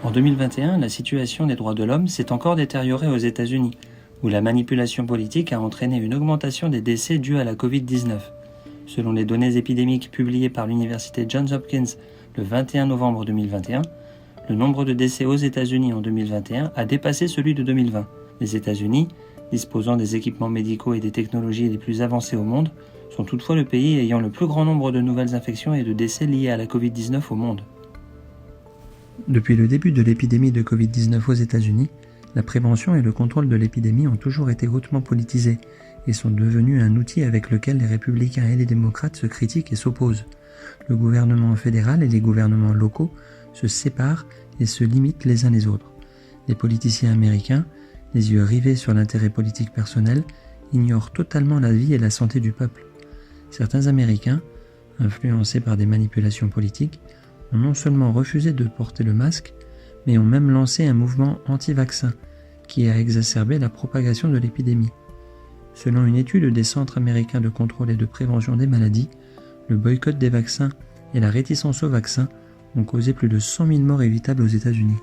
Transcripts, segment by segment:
En 2021, la situation des droits de l'homme s'est encore détériorée aux États-Unis, où la manipulation politique a entraîné une augmentation des décès dus à la Covid-19. Selon les données épidémiques publiées par l'université Johns Hopkins le 21 novembre 2021, le nombre de décès aux États-Unis en 2021 a dépassé celui de 2020. Les États-Unis, disposant des équipements médicaux et des technologies les plus avancées au monde, sont toutefois le pays ayant le plus grand nombre de nouvelles infections et de décès liés à la Covid-19 au monde. Depuis le début de l'épidémie de Covid-19 aux États-Unis, la prévention et le contrôle de l'épidémie ont toujours été hautement politisés et sont devenus un outil avec lequel les républicains et les démocrates se critiquent et s'opposent. Le gouvernement fédéral et les gouvernements locaux se séparent et se limitent les uns les autres. Les politiciens américains, les yeux rivés sur l'intérêt politique personnel, ignorent totalement la vie et la santé du peuple. Certains Américains, influencés par des manipulations politiques, ont non seulement refusé de porter le masque, mais ont même lancé un mouvement anti-vaccin qui a exacerbé la propagation de l'épidémie. Selon une étude des Centres américains de contrôle et de prévention des maladies, le boycott des vaccins et la réticence aux vaccins ont causé plus de 100 000 morts évitables aux États-Unis.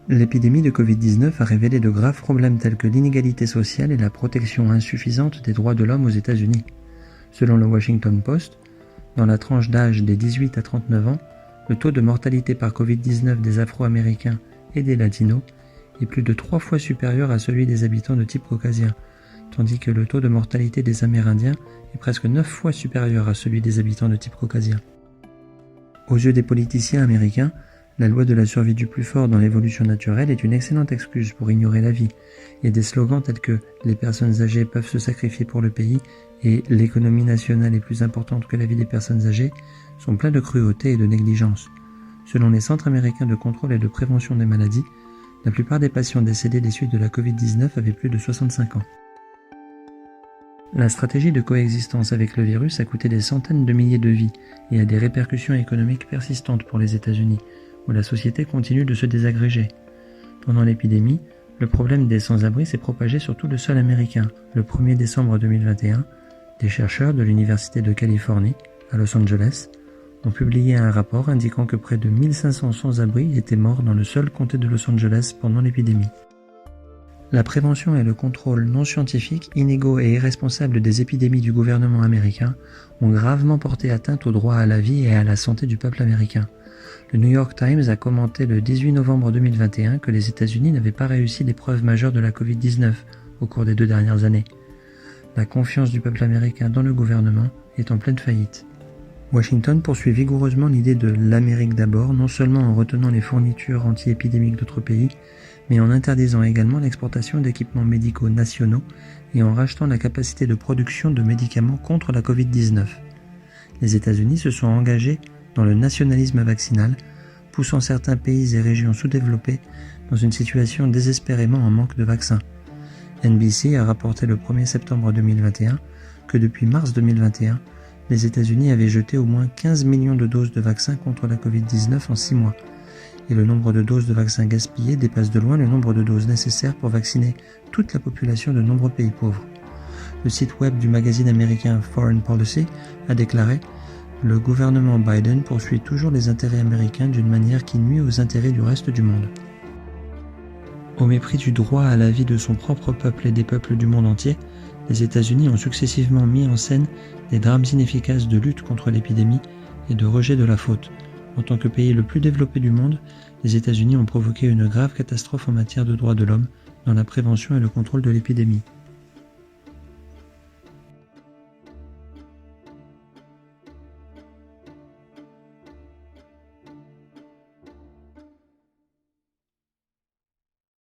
L'épidémie de Covid-19 a révélé de graves problèmes tels que l'inégalité sociale et la protection insuffisante des droits de l'homme aux États-Unis. Selon le Washington Post, dans la tranche d'âge des 18 à 39 ans, le taux de mortalité par Covid-19 des Afro-Américains et des Latinos est plus de 3 fois supérieur à celui des habitants de type caucasien, tandis que le taux de mortalité des Amérindiens est presque 9 fois supérieur à celui des habitants de type caucasien. Aux yeux des politiciens américains, la loi de la survie du plus fort dans l'évolution naturelle est une excellente excuse pour ignorer la vie, et des slogans tels que « les personnes âgées peuvent se sacrifier pour le pays » et « l'économie nationale est plus importante que la vie des personnes âgées » sont pleins de cruauté et de négligence. Selon les Centres américains de contrôle et de prévention des maladies, la plupart des patients décédés des suites de la Covid-19 avaient plus de 65 ans. La stratégie de coexistence avec le virus a coûté des centaines de milliers de vies et a des répercussions économiques persistantes pour les États-Unis, où la société continue de se désagréger. Pendant l'épidémie, le problème des sans-abri s'est propagé sur tout le sol américain. Le 1er décembre 2021, des chercheurs de l'Université de Californie, à Los Angeles, ont publié un rapport indiquant que près de 1500 sans-abri étaient morts dans le seul comté de Los Angeles pendant l'épidémie. La prévention et le contrôle non scientifique, inégaux et irresponsables des épidémies du gouvernement américain ont gravement porté atteinte au droit à la vie et à la santé du peuple américain. Le New York Times a commenté le 18 novembre 2021 que les États-Unis n'avaient pas réussi l'épreuve majeure de la Covid-19 au cours des 2 dernières années. La confiance du peuple américain dans le gouvernement est en pleine faillite. Washington poursuit vigoureusement l'idée de l'Amérique d'abord, non seulement en retenant les fournitures anti-épidémiques d'autres pays, mais en interdisant également l'exportation d'équipements médicaux nationaux et en rachetant la capacité de production de médicaments contre la Covid-19. Les États-Unis se sont engagés dans le nationalisme vaccinal, poussant certains pays et régions sous-développés dans une situation désespérément en manque de vaccins. NBC a rapporté le 1er septembre 2021 que depuis mars 2021, les États-Unis avaient jeté au moins 15 millions de doses de vaccins contre la Covid-19 en 6 mois, et le nombre de doses de vaccins gaspillées dépasse de loin le nombre de doses nécessaires pour vacciner toute la population de nombreux pays pauvres. Le site web du magazine américain Foreign Policy a déclaré « Le gouvernement Biden poursuit toujours les intérêts américains d'une manière qui nuit aux intérêts du reste du monde. » Au mépris du droit à la vie de son propre peuple et des peuples du monde entier, les États-Unis ont successivement mis en scène des drames inefficaces de lutte contre l'épidémie et de rejet de la faute. En tant que pays le plus développé du monde, les États-Unis ont provoqué une grave catastrophe en matière de droits de l'homme dans la prévention et le contrôle de l'épidémie.